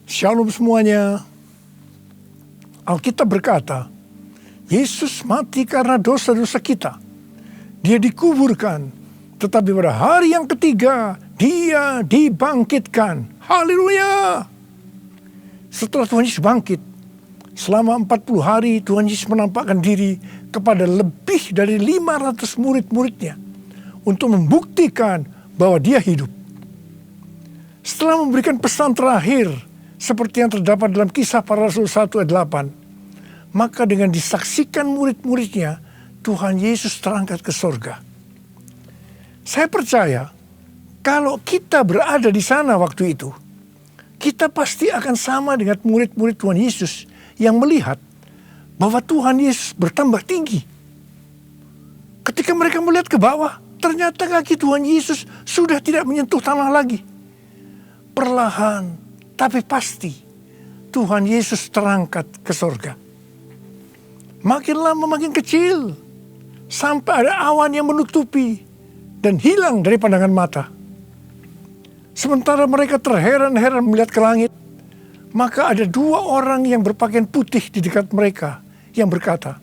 Shalom semuanya. Alkitab berkata, Yesus mati karena dosa-dosa kita. Dia dikuburkan, tetapi pada hari yang ketiga, dia dibangkitkan. Haleluya! Setelah Tuhan Yesus bangkit, selama 40 hari Tuhan Yesus menampakkan diri kepada lebih dari 500 murid-muridnya untuk membuktikan bahwa dia hidup. Setelah memberikan pesan terakhir seperti yang terdapat dalam Kisah Para Rasul 1 ayat 8, maka dengan disaksikan murid-muridnya, Tuhan Yesus terangkat ke sorga. Saya percaya kalau kita berada di sana waktu itu, kita pasti akan sama dengan murid-murid Tuhan Yesus yang melihat bahwa Tuhan Yesus bertambah tinggi. Ketika mereka melihat ke bawah, ternyata kaki Tuhan Yesus sudah tidak menyentuh tanah lagi. Perlahan tapi pasti Tuhan Yesus terangkat ke sorga. Makin lama makin kecil, sampai ada awan yang menutupi dan hilang dari pandangan mata. Sementara mereka terheran-heran melihat ke langit, maka ada dua orang yang berpakaian putih di dekat mereka yang berkata,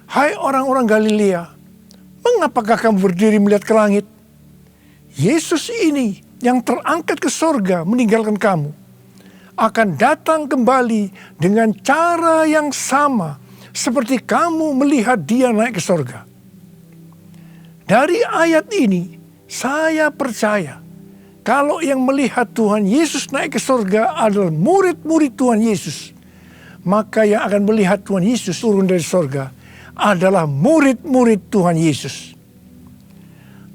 "Hai orang-orang Galilea, mengapakah kamu berdiri melihat ke langit? Yesus ini yang terangkat ke sorga meninggalkan kamu, akan datang kembali dengan cara yang sama seperti kamu melihat dia naik ke sorga." Dari ayat ini, saya percaya kalau yang melihat Tuhan Yesus naik ke sorga adalah murid-murid Tuhan Yesus, maka yang akan melihat Tuhan Yesus turun dari sorga adalah murid-murid Tuhan Yesus.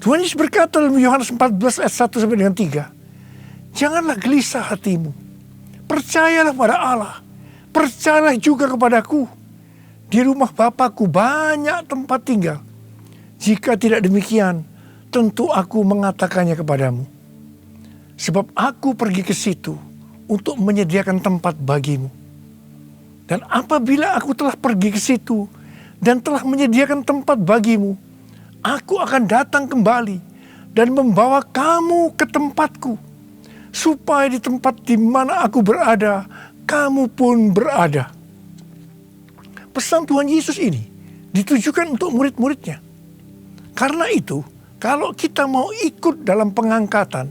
Tuhan Yesus berkata dalam Yohanes 14 ayat 1 sampai dengan 3, "Janganlah gelisah hatimu. Percayalah pada Allah, percayalah juga kepadaku. Di rumah Bapa-Ku banyak tempat tinggal. Jika tidak demikian, tentu aku mengatakannya kepadamu. Sebab aku pergi ke situ untuk menyediakan tempat bagimu. Dan apabila aku telah pergi ke situ dan telah menyediakan tempat bagimu, aku akan datang kembali dan membawa kamu ke tempatku, supaya di tempat di mana aku berada, kamu pun berada." Pesan Tuhan Yesus ini ditujukan untuk murid-muridnya. Karena itu, kalau kita mau ikut dalam pengangkatan,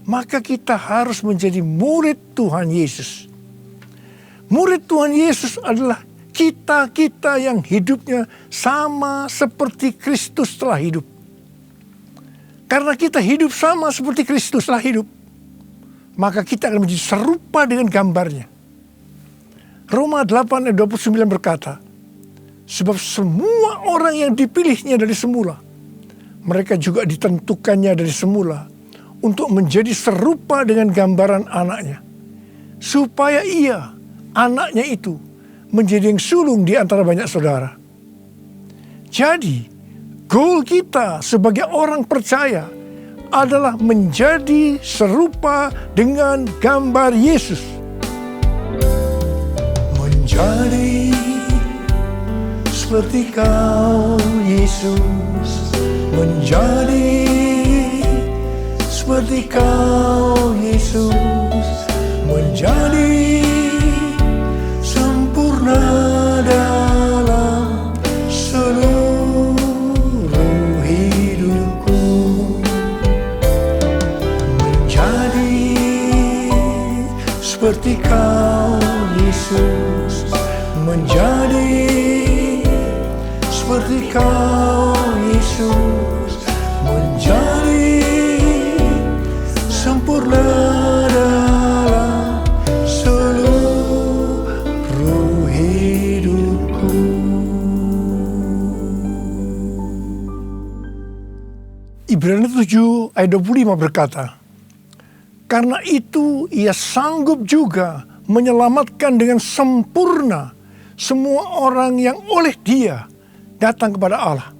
maka kita harus menjadi murid Tuhan Yesus. Murid Tuhan Yesus adalah kita-kita yang hidupnya sama seperti Kristus telah hidup. Karena kita hidup sama seperti Kristus telah hidup, maka kita akan menjadi serupa dengan gambarnya. Roma 8 ayat 29 berkata, "Sebab semua orang yang dipilihnya dari semula, mereka juga ditentukannya dari semula untuk menjadi serupa dengan gambaran anaknya, supaya ia, anaknya itu, menjadi yang sulung di antara banyak saudara." Jadi, goal kita sebagai orang percaya adalah menjadi serupa dengan gambar Yesus. Menjadi seperti Kau, Yesus. Menjadi seperti Kau, Yesus. Menjadi sempurna dalam seluruh hidupku. Seperti Kau, Yesus. Menjadi seperti Kau, Yesus. Menjadi sempurna dalam seluruh hidupku. Ibrani 7 ayat 25 berkata, "Karena itu ia sanggup juga menyelamatkan dengan sempurna semua orang yang oleh dia datang kepada Allah.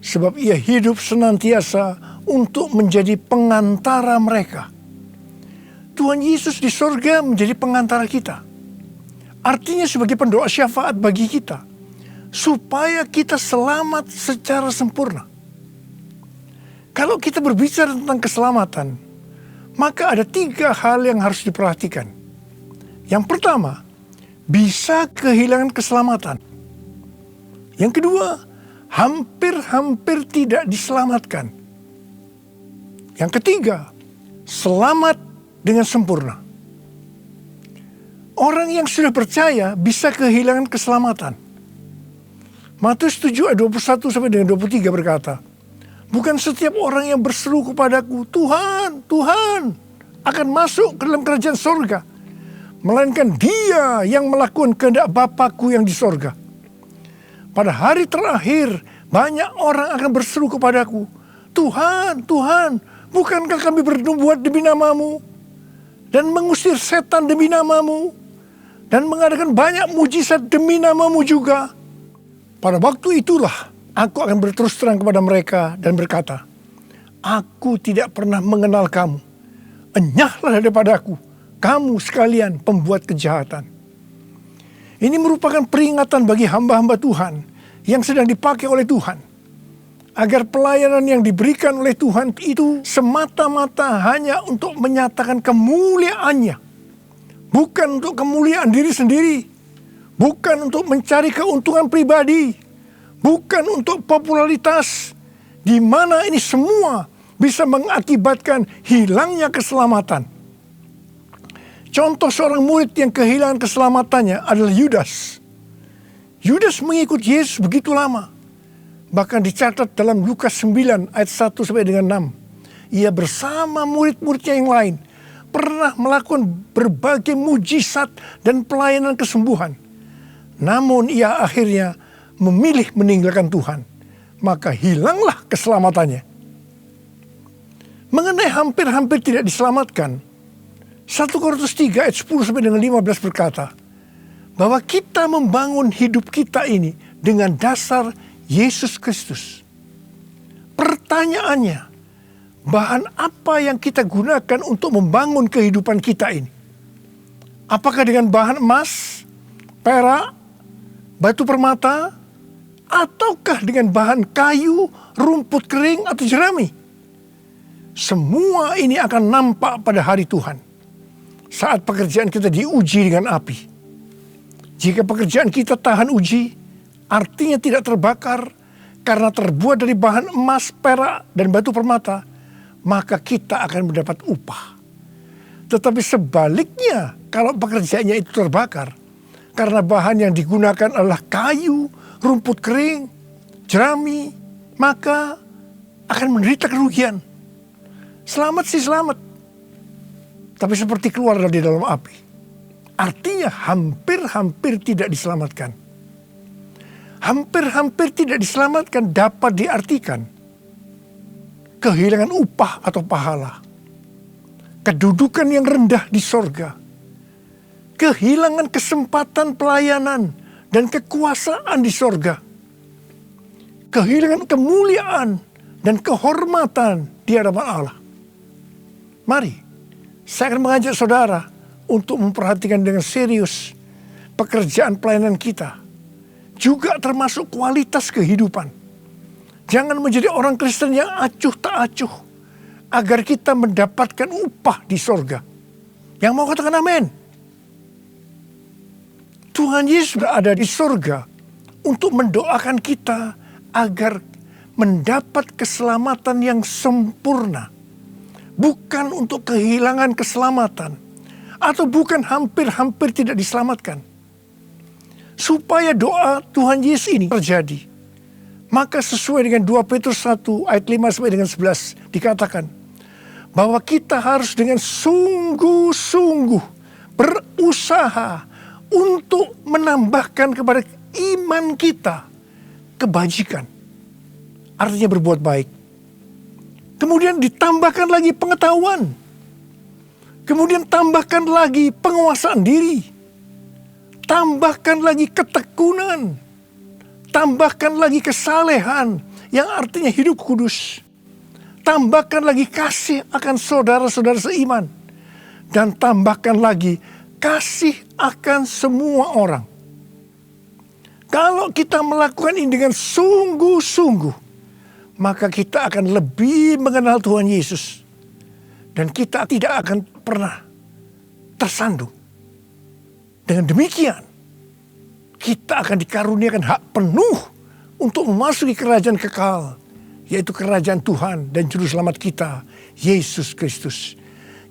Sebab ia hidup senantiasa untuk menjadi pengantara mereka." Tuhan Yesus di sorga menjadi pengantara kita. Artinya sebagai pendoa syafaat bagi kita, supaya kita selamat secara sempurna. Kalau kita berbicara tentang keselamatan, maka ada 3 hal yang harus diperhatikan. Yang pertama, bisa kehilangan keselamatan. Yang kedua, hampir-hampir tidak diselamatkan. Yang ketiga, selamat dengan sempurna. Orang yang sudah percaya bisa kehilangan keselamatan. Matius 7 ayat 21 sampai dengan 23 berkata, bukan setiap orang yang berseru kepadaku, Tuhan, Tuhan, akan masuk ke dalam kerajaan sorga, melainkan dia yang melakukan kehendak Bapa-Ku yang di sorga. Pada hari terakhir, banyak orang akan berseru kepadaku, Tuhan, Tuhan, bukankah kami bernubuat demi nama-Mu, dan mengusir setan demi nama-Mu, dan mengadakan banyak mujizat demi nama-Mu juga. Pada waktu itulah, aku akan berterus terang kepada mereka dan berkata, aku tidak pernah mengenal kamu. Enyahlah daripada aku, kamu sekalian pembuat kejahatan. Ini merupakan peringatan bagi hamba-hamba Tuhan yang sedang dipakai oleh Tuhan, agar pelayanan yang diberikan oleh Tuhan itu semata-mata hanya untuk menyatakan kemuliaan-Nya, bukan untuk kemuliaan diri sendiri, bukan untuk mencari keuntungan pribadi, bukan untuk popularitas, di mana ini semua bisa mengakibatkan hilangnya keselamatan. Contoh seorang murid yang kehilangan keselamatannya adalah Yudas. Yudas mengikut Yesus begitu lama. Bahkan dicatat dalam Lukas 9 ayat 1 sampai dengan 6. Ia bersama murid-muridnya yang lain pernah melakukan berbagai mujizat dan pelayanan kesembuhan. Namun ia akhirnya memilih meninggalkan Tuhan. Maka hilanglah keselamatannya. Mengenai hampir-hampir tidak diselamatkan, 1 Korintus 3 ayat 10 sampai dengan 15 berkata, bahwa kita membangun hidup kita ini dengan dasar Yesus Kristus. Pertanyaannya, bahan apa yang kita gunakan untuk membangun kehidupan kita ini? Apakah dengan bahan emas, perak, batu permata, ataukah dengan bahan kayu, rumput kering, atau jerami? Semua ini akan nampak pada hari Tuhan, saat pekerjaan kita diuji dengan api. Jika pekerjaan kita tahan uji, artinya tidak terbakar karena terbuat dari bahan emas, perak, dan batu permata, maka kita akan mendapat upah. Tetapi sebaliknya, kalau pekerjaannya itu terbakar karena bahan yang digunakan adalah kayu, rumput kering, jerami, maka akan menderita kerugian. Selamat sih selamat, tapi seperti keluar dari dalam api. Artinya hampir-hampir tidak diselamatkan. Hampir-hampir tidak diselamatkan dapat diartikan kehilangan upah atau pahala, kedudukan yang rendah di sorga, kehilangan kesempatan pelayanan dan kekuasaan di sorga, kehilangan kemuliaan dan kehormatan di hadapan Allah. Mari, saya akan mengajak saudara untuk memperhatikan dengan serius pekerjaan pelayanan kita, juga termasuk kualitas kehidupan. Jangan menjadi orang Kristen yang acuh tak acuh, agar kita mendapatkan upah di sorga. Yang mau katakan amin? Tuhan Yesus berada di sorga untuk mendoakan kita agar mendapat keselamatan yang sempurna. Bukan untuk kehilangan keselamatan, atau bukan hampir-hampir tidak diselamatkan. Supaya doa Tuhan Yesus ini terjadi, maka sesuai dengan 2 Petrus 1 ayat 5 sampai dengan 11 dikatakan bahwa kita harus dengan sungguh-sungguh berusaha untuk menambahkan kepada iman kita kebajikan. Artinya berbuat baik. Kemudian ditambahkan lagi pengetahuan. Kemudian tambahkan lagi penguasaan diri. Tambahkan lagi ketekunan. Tambahkan lagi kesalehan yang artinya hidup kudus. Tambahkan lagi kasih akan saudara-saudara seiman. Dan tambahkan lagi kasih akan semua orang. Kalau kita melakukan ini dengan sungguh-sungguh, maka kita akan lebih mengenal Tuhan Yesus. Dan kita tidak akan pernah tersandung. Dengan demikian, kita akan dikaruniakan hak penuh untuk memasuki kerajaan kekal, yaitu kerajaan Tuhan dan Juru Selamat kita, Yesus Kristus.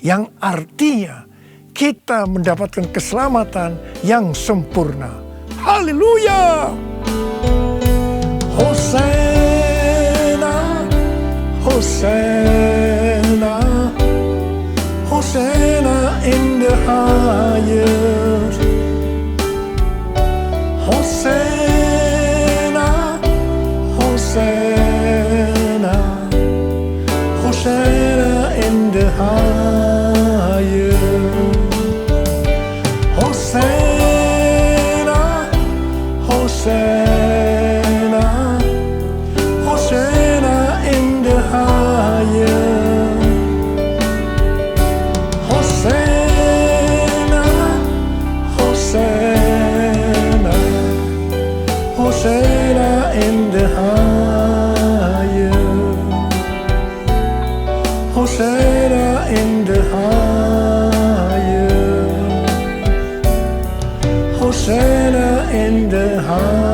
Yang artinya kita mendapatkan keselamatan yang sempurna. Haleluya! Hosana, Hosana, Hosana in the highest. Hosana, Hosana, Hosana in the highest. Hosana, Hosana, Hosana in the highest. Hosana, Hosana, Hosana in the highest. Hosana in the highest. Hosana in the highest.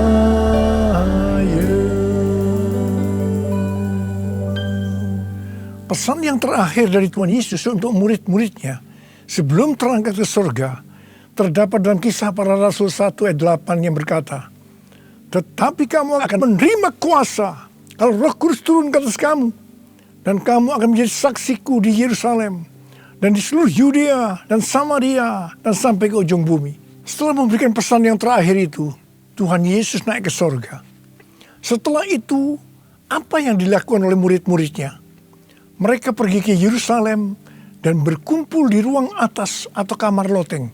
Pesan yang terakhir dari Tuhan Yesus untuk murid-muridnya sebelum terangkat ke surga terdapat dalam Kisah Para Rasul 1 ayat 8 yang berkata, "Tetapi kamu akan menerima kuasa kalau Roh Kudus turun ke atas kamu, dan kamu akan menjadi saksiku di Yerusalem dan di seluruh Yudea dan Samaria dan sampai ke ujung bumi." Setelah memberikan pesan yang terakhir itu, Tuhan Yesus naik ke surga. Setelah itu, apa yang dilakukan oleh murid-muridnya? Mereka pergi ke Yerusalem dan berkumpul di ruang atas atau kamar loteng.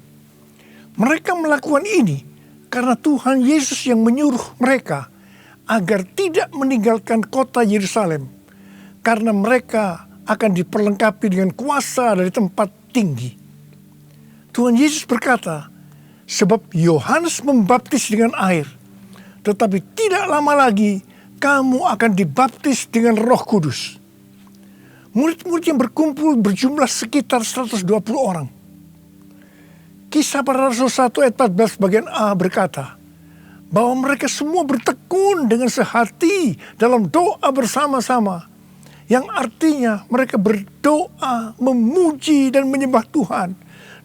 Mereka melakukan ini karena Tuhan Yesus yang menyuruh mereka agar tidak meninggalkan kota Yerusalem, karena mereka akan diperlengkapi dengan kuasa dari tempat tinggi. Tuhan Yesus berkata, "Sebab Yohanes membaptis dengan air, tetapi tidak lama lagi kamu akan dibaptis dengan Roh Kudus." Murid-murid yang berkumpul berjumlah sekitar 120 orang. Kisah Para Rasul 1 ayat 14 bagian A berkata bahwa mereka semua bertekun dengan sehati dalam doa bersama-sama, yang artinya mereka berdoa, memuji dan menyembah Tuhan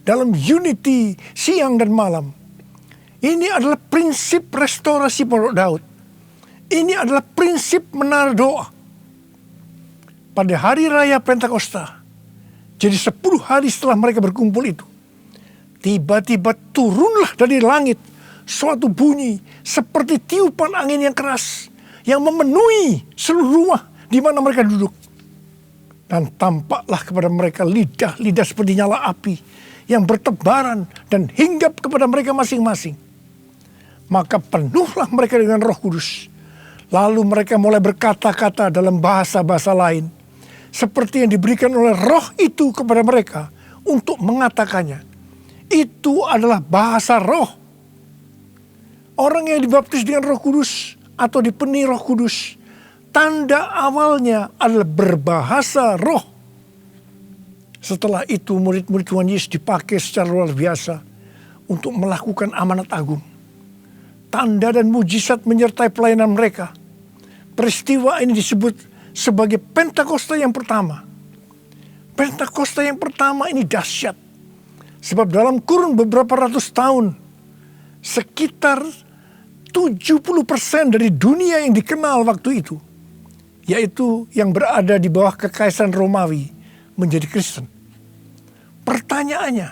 dalam unity siang dan malam. Ini adalah prinsip restorasi Pondok Daud. Ini adalah prinsip menara doa. Pada hari raya Pentakosta, jadi 10 hari setelah mereka berkumpul itu, tiba-tiba turunlah dari langit suatu bunyi seperti tiupan angin yang keras yang memenuhi seluruh rumah di mana mereka duduk. Dan tampaklah kepada mereka lidah-lidah seperti nyala api yang bertebaran dan hinggap kepada mereka masing-masing. Maka penuhlah mereka dengan Roh Kudus. Lalu mereka mulai berkata-kata dalam bahasa-bahasa lain, seperti yang diberikan oleh Roh itu kepada mereka untuk mengatakannya. Itu adalah bahasa Roh. Orang yang dibaptis dengan Roh Kudus atau dipenuhi Roh Kudus, tanda awalnya adalah berbahasa roh. Setelah itu murid-murid Tuhan Yesus dipakai secara luar biasa untuk melakukan amanat agung. Tanda dan mujizat menyertai pelayanan mereka. Peristiwa ini disebut sebagai Pentakosta yang pertama. Pentakosta yang pertama ini dahsyat. Sebab dalam kurun beberapa ratus tahun, sekitar 70% dari dunia yang dikenal waktu itu, yaitu yang berada di bawah kekaisaran Romawi, menjadi Kristen. Pertanyaannya,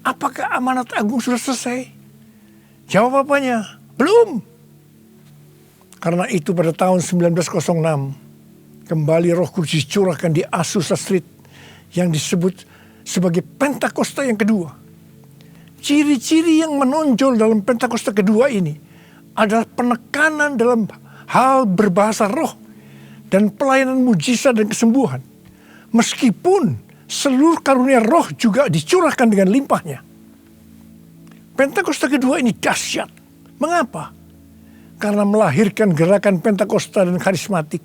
apakah amanat agung sudah selesai? Jawabannya, belum. Karena itu pada tahun 1906, kembali Roh Kudus dicurahkan di Azusa Street yang disebut sebagai Pentakosta yang kedua. Ciri-ciri yang menonjol dalam Pentakosta kedua ini adalah penekanan dalam hal berbahasa roh dan pelayanan mujizat dan kesembuhan. Meskipun seluruh karunia roh juga dicurahkan dengan limpahnya. Pentakosta kedua ini dahsyat. Mengapa? Karena melahirkan gerakan Pentakosta dan karismatik.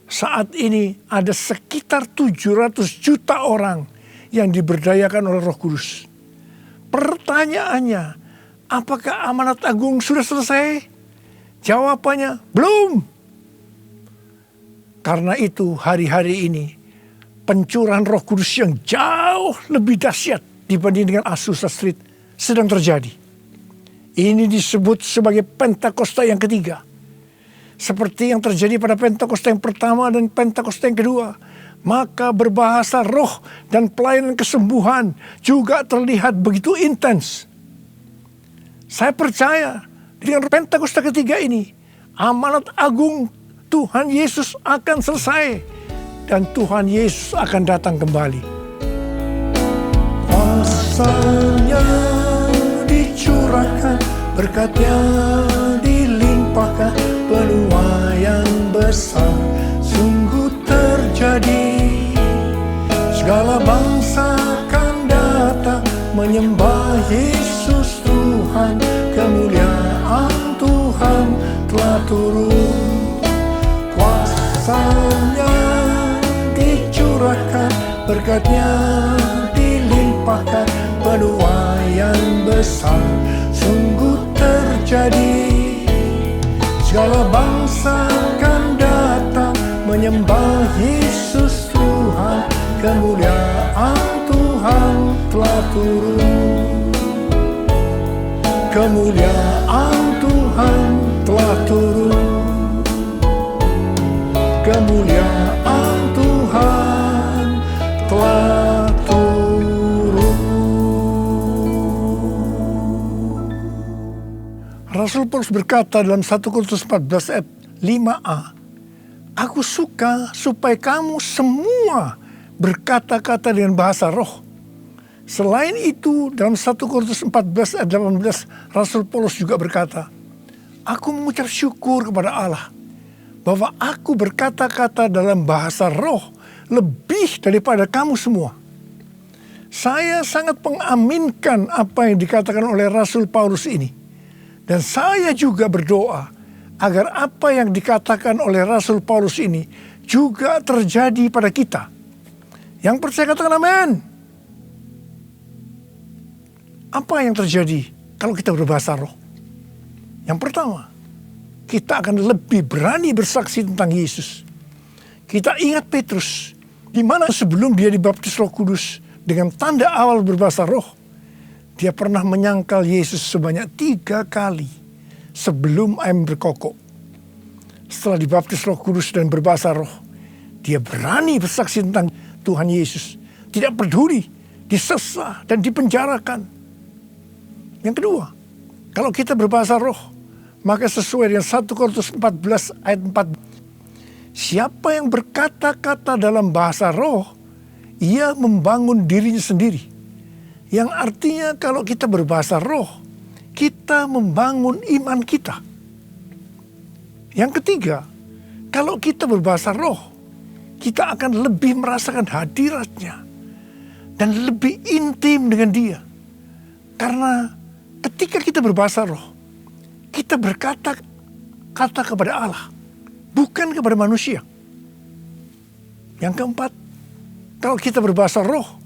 Saat ini ada sekitar 700 juta orang yang diberdayakan oleh Roh Kudus. Pertanyaannya, Apakah amanat agung sudah selesai? Jawabannya, belum. Karena itu hari-hari ini pencurahan Roh Kudus yang jauh lebih dahsyat dibanding dengan Azusa Street sedang terjadi. Ini disebut sebagai Pentakosta yang ketiga. Seperti yang terjadi pada Pentakosta yang pertama dan Pentakosta yang kedua. Maka berbahasa roh dan pelayanan kesembuhan juga terlihat begitu intens. Saya percaya dengan Pentakosta ketiga ini, amanat agung Tuhan Yesus akan selesai. Dan Tuhan Yesus akan datang kembali. Kuasanya dicurahkan, berkatnya dilimpahkan, penuaian besar sungguh terjadi. Segala bangsa akan datang menyembah Yesus Tuhan, kemuliaan Tuhan telah turun. Kuasanya dicurahkan, berkatnya dilimpahkan, penuaian besar sungguh terjadi. Segala bangsa akan datang menyembah Yesus Tuhan, kemuliaan Tuhan telah turun. Kemuliaan Tuhan telah turun. Kemuliaan Tuhan telah turun. Rasul Paulus berkata dalam 1 Korintus 14 ayat 5a, aku suka supaya kamu semua berkata-kata dengan bahasa roh. Selain itu dalam 1 Korintus 14 ayat 18 Rasul Paulus juga berkata, aku mengucap syukur kepada Allah bahwa aku berkata-kata dalam bahasa roh lebih daripada kamu semua. Saya sangat mengaminkan apa yang dikatakan oleh Rasul Paulus ini. Dan saya juga berdoa agar apa yang dikatakan oleh Rasul Paulus ini juga terjadi pada kita. Yang percaya katakan amin. Apa yang terjadi kalau kita berbahasa roh? Yang pertama, kita akan lebih berani bersaksi tentang Yesus. Kita ingat Petrus, di mana sebelum dia dibaptis Roh Kudus dengan tanda awal berbahasa roh, dia pernah menyangkal Yesus sebanyak 3 kali sebelum ayam berkokok. Setelah dibaptis Roh Kudus dan berbahasa roh, dia berani bersaksi tentang Tuhan Yesus. Tidak peduli disesah dan dipenjarakan. Yang kedua, kalau kita berbahasa roh, maka sesuai dengan 1 Korintus 14 ayat 4. Siapa yang berkata-kata dalam bahasa roh, ia membangun dirinya sendiri. Yang artinya kalau kita berbahasa roh, kita membangun iman kita. Yang ketiga, kalau kita berbahasa roh, kita akan lebih merasakan hadiratnya dan lebih intim dengan dia. Karena ketika kita berbahasa roh, kita berkata-kata kepada Allah, bukan kepada manusia. Yang keempat, kalau kita berbahasa roh,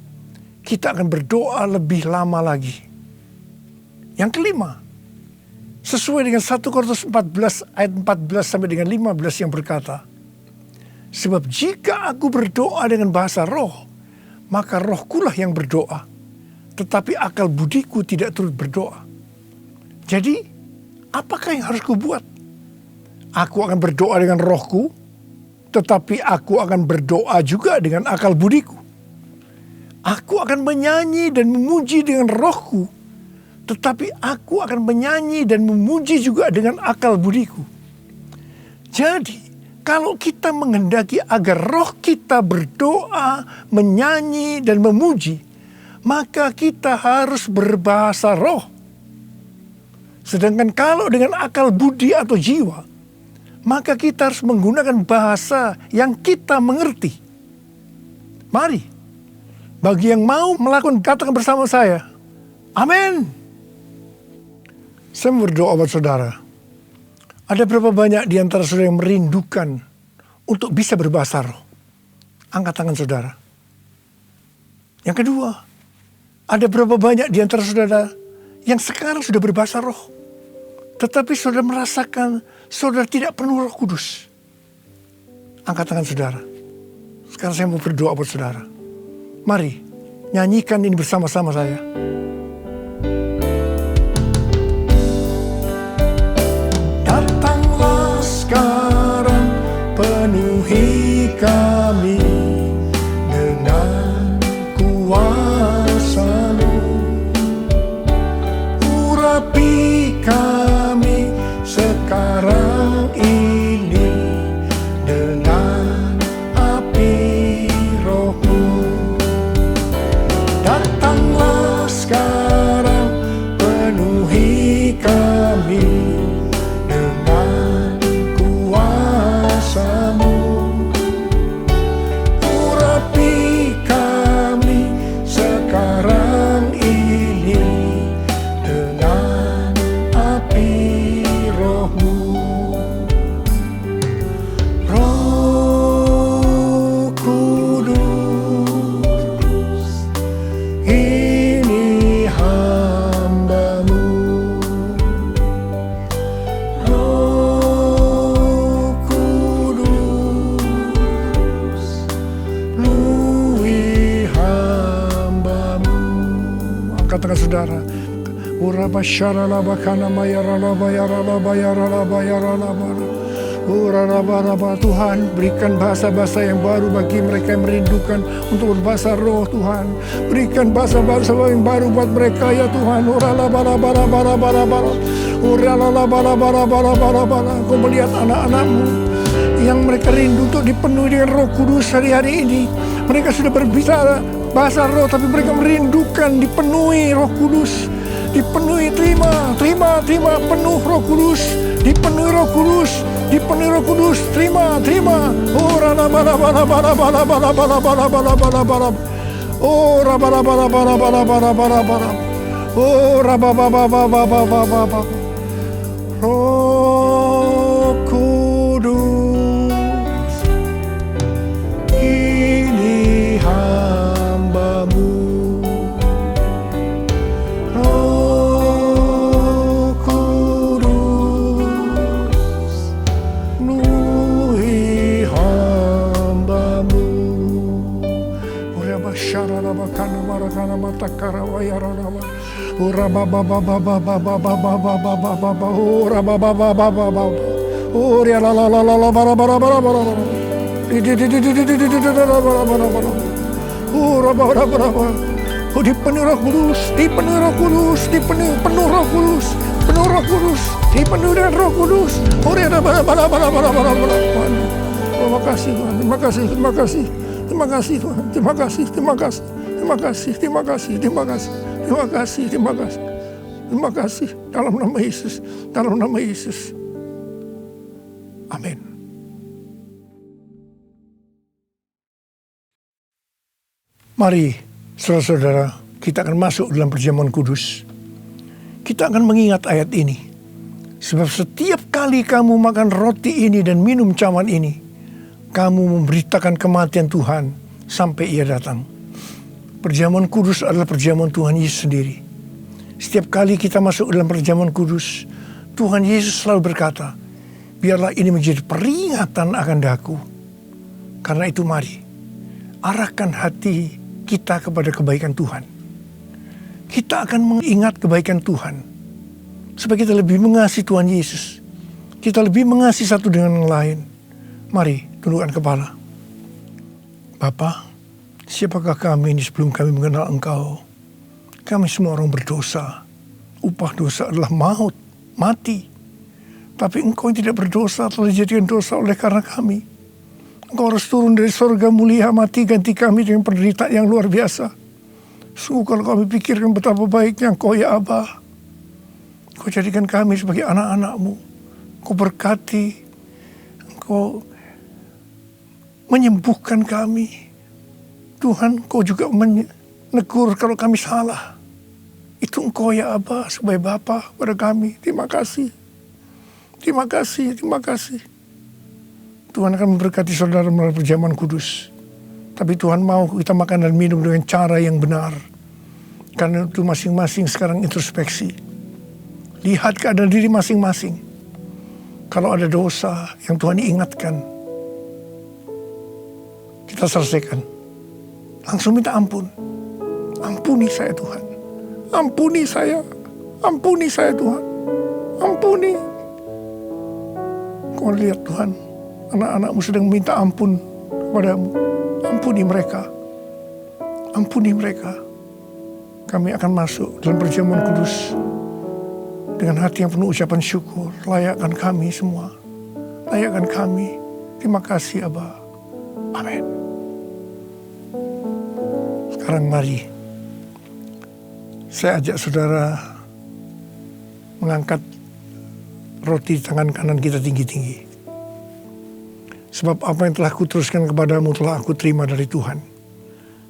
kita akan berdoa lebih lama lagi. Yang kelima, sesuai dengan 1 Korintus 14 ayat 14 sampai dengan 15 yang berkata, sebab jika aku berdoa dengan bahasa roh, maka rohkulah yang berdoa, tetapi akal budiku tidak turut berdoa. Jadi, apakah yang harus kubuat? Aku akan berdoa dengan rohku, tetapi aku akan berdoa juga dengan akal budiku. Aku akan menyanyi dan memuji dengan rohku, tetapi aku akan menyanyi dan memuji juga dengan akal budiku. Jadi, kalau kita menghendaki agar roh kita berdoa, menyanyi, dan memuji, maka kita harus berbahasa roh. Sedangkan kalau dengan akal budi atau jiwa, maka kita harus menggunakan bahasa yang kita mengerti. Mari, bagi yang mau melakukan, katakan bersama saya, amin. Saya berdoa buat saudara. Ada berapa banyak di antara saudara yang merindukan untuk bisa berbahasa roh? Angkat tangan saudara. Yang kedua, ada berapa banyak di antara saudara yang sekarang sudah berbahasa roh, tetapi saudara merasakan saudara tidak penuh Roh Kudus. Angkat tangan saudara. Sekarang saya mau berdoa buat saudara. Mari nyanyikan ini bersama-sama saya. Datanglah sekarang, penuhi kami dengan kuasa-Mu. Urapi kami sekarang ini dengan api Roh-Mu. Datanglah sekarang, penuhi kami dengan kuasa-Mu. Urapi kami sekarang ini dengan api Roh-Mu. Roh Kudus, ini hamba-Mu. Roh Kudus, penuhi hamba-Mu. Angkat tangan saudara. Tuhan, berikan bahasa-bahasa yang baru bagi mereka yang merindukan untuk berbahasa roh, Tuhan. Berikan bahasa-bahasa yang baru buat mereka, ya Tuhan. Kau melihat anak-anak-Mu yang mereka rindu untuk dipenuhi dengan Roh Kudus hari-hari ini. Mereka sudah berbicara bahasa roh, tapi mereka merindukan dipenuhi Roh Kudus. Dipenuhi, terima, penuh Roh Kudus. Dipenuhi Roh Kudus, dipenuhi Roh Kudus, terima. Oh, Roh Kudus, ini hamba-Mu. Roh Kudus, penuhi hamba-Mu. Dipenuhi Roh Kudus, dipenuhi Roh Kudus, dipenuhi penuh Roh Kudus, penuh Roh Kudus, dipenuhi dengan Roh Kudus. Terima kasih Tuhan, terima kasih, terima kasih, terima kasih Tuhan, terima kasih, terima kasih, terima kasih, terima kasih, terima kasih, terima kasih, terima kasih, terima kasih. Dalam nama Yesus, dalam nama Yesus. Amin. Mari, saudara-saudara, kita akan masuk dalam perjamuan kudus. Kita akan mengingat ayat ini. Sebab setiap kali kamu makan roti ini dan minum cawan ini, kamu memberitakan kematian Tuhan sampai Ia datang. Perjamuan kudus adalah perjamuan Tuhan Yesus sendiri. Setiap kali kita masuk dalam perjamuan kudus, Tuhan Yesus selalu berkata, biarlah ini menjadi peringatan akan daku. Karena itu mari, arahkan hati kita kepada kebaikan Tuhan. Kita akan mengingat kebaikan Tuhan. Supaya kita lebih mengasihi Tuhan Yesus. Kita lebih mengasihi satu dengan yang lain. Mari, tundukkan kepala. Bapa, siapakah kami ini sebelum kami mengenal Engkau? Kami semua orang berdosa. Upah dosa adalah maut, mati. Tapi Engkau yang tidak berdosa telah dijadikan dosa oleh karena kami. Engkau harus turun dari surga mulia, mati ganti kami dengan penderitaan yang luar biasa. Sungguh kalau kami pikirkan betapa baiknya Engkau ya Aba. Engkau jadikan kami sebagai anak-anak-Mu. Engkau berkati. Engkau menyembuhkan kami. Tuhan, Engkau juga menegur kalau kami salah. Itu Engkau ya Aba sebagai Bapa pada kami. Terima kasih. Terima kasih, terima kasih. Tuhan akan memberkati saudara melalui perjamuan kudus. Tapi Tuhan mau kita makan dan minum dengan cara yang benar. Karena itu masing-masing sekarang introspeksi. Lihat keadaan diri masing-masing. Kalau ada dosa yang Tuhan ingatkan, kita selesaikan. Langsung minta ampun. Ampuni saya Tuhan. Ampuni saya. Ampuni saya Tuhan. Ampuni. Kau lihat Tuhan, anak-anakmu sedang minta ampun kepadamu. Ampuni mereka. Ampuni mereka. Kami akan masuk dalam perjamuan kudus dengan hati yang penuh ucapan syukur. Layakkan kami semua. Layakkan kami. Terima kasih Aba. Amin. Sekarang mari saya ajak saudara mengangkat roti di tangan kanan kita tinggi-tinggi. Sebab apa yang telah kuteruskan kepadamu telah aku terima dari Tuhan.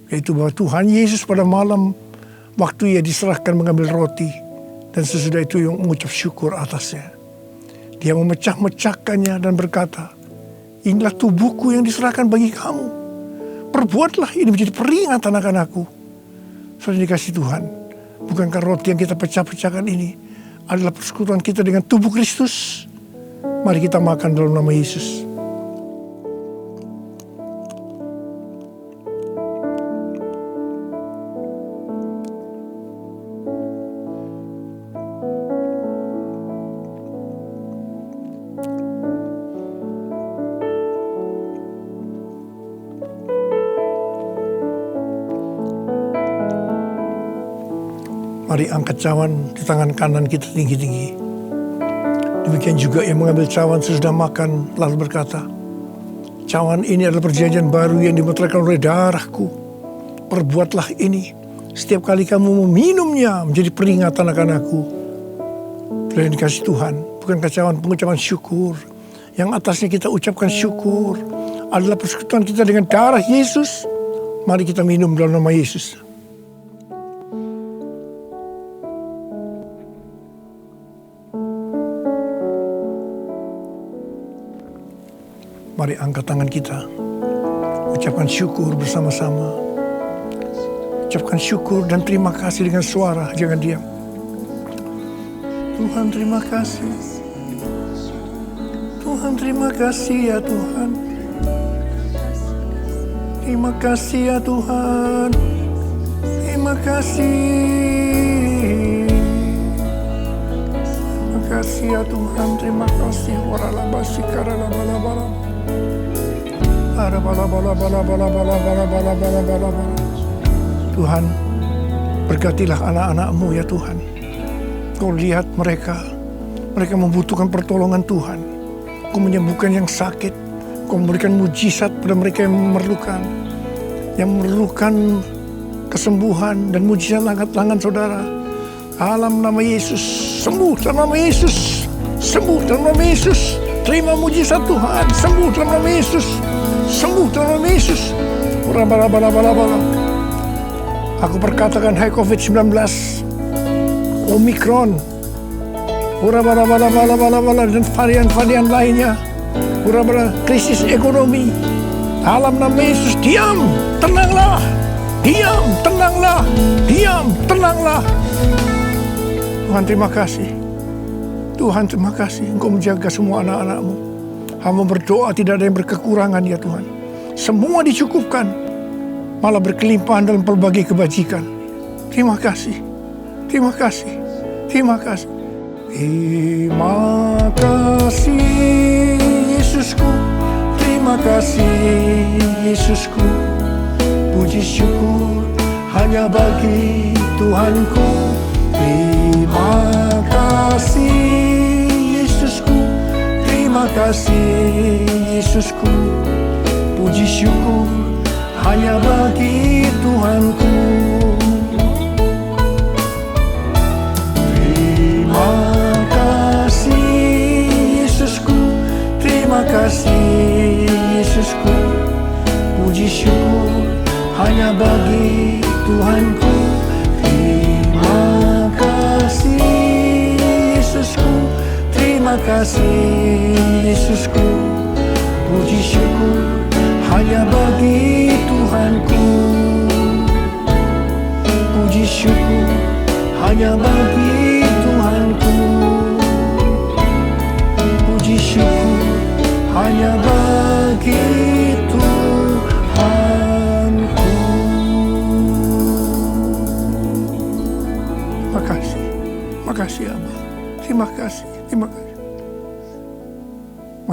Yaitu bahwa Tuhan Yesus pada malam waktu ia diserahkan mengambil roti, dan sesudah itu yang mengucap syukur atasnya. Dia memecah-mecahkannya dan berkata, inilah tubuhku yang diserahkan bagi kamu. Perbuatlah ini menjadi peringatan akan aku. Saudara dikasih Tuhan, bukankah roti yang kita pecah-pecahkan ini adalah persekutuan kita dengan tubuh Kristus? Mari kita makan dalam nama Yesus. Mari angkat cawan di tangan kanan kita tinggi-tinggi. Demikian juga yang mengambil cawan sesudah makan lalu berkata, cawan ini adalah perjanjian baru yang dimeteraikan oleh darahku. Perbuatlah ini setiap kali kamu meminumnya menjadi peringatan akan aku. Telah dikasih Tuhan, bukankah cawan pengucapan syukur yang atasnya kita ucapkan syukur adalah persekutuan kita dengan darah Yesus? Mari kita minum dalam nama Yesus. Mari angkat tangan kita. Ucapkan syukur bersama-sama. Ucapkan syukur dan terima kasih dengan suara. Jangan diam. Tuhan terima kasih. Tuhan terima kasih ya Tuhan. Terima kasih ya Tuhan. Terima kasih. Terima kasih ya Tuhan. Terima kasih. Waralabasi karalabala-bala. Tuhan, berkatilah anak-anak-Mu ya Tuhan. Kau lihat mereka membutuhkan pertolongan Tuhan. Kau menyembuhkan yang sakit. Kau memberikan mujizat pada mereka yang memerlukan kesembuhan dan mujizat angkat tangan saudara. Dalam nama Yesus, sembuh dalam nama Yesus, sembuh dalam nama Yesus. Terima mujizat Tuhan, sembuh dalam nama Yesus. Sembuh dalam nama Yesus. Aku perkatakan hai COVID-19, Omikron, dan varian-varian lainnya, krisis ekonomi. Dalam nama Yesus, diam, tenanglah. Diam, tenanglah. Diam, tenanglah. Tuhan terima kasih. Tuhan terima kasih. Engkau menjaga semua anak-anak-Mu. Hamba berdoa tidak ada yang berkekurangan ya Tuhan. Semua dicukupkan. Malah berkelimpahan dalam pelbagai kebajikan. Terima kasih. Terima kasih. Terima kasih. Terima kasih Yesusku. Terima kasih Yesusku. Puji syukur hanya bagi Tuhanku. Terima kasih Yesusku. Terima kasih Yesusku. Puji syukur hanya bagi Tuhanku. Terima kasih Yesusku. Terima kasih Yesusku. Puji syukur hanya bagi Tuhanku. Terima kasih Yesusku. Terima kasih Yesusku. Puji syukur hanya bagi Tuhanku. Puji syukur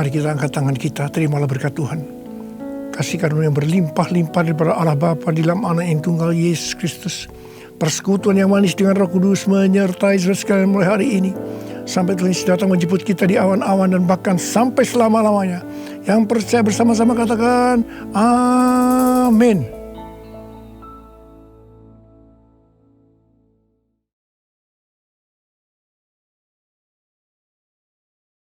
Mari kita angkat tangan kita, terimalah berkat Tuhan. Kasih karunia yang berlimpah-limpah daripada Allah Bapa di dalam Anak yang tunggal Yesus Kristus. Persekutuan yang manis dengan Roh Kudus menyertai saudara sekalian mulai hari ini. Sampai Tuhan Yesus datang menjemput kita di awan-awan dan bahkan sampai selama-lamanya. Yang percaya bersama-sama katakan, amin.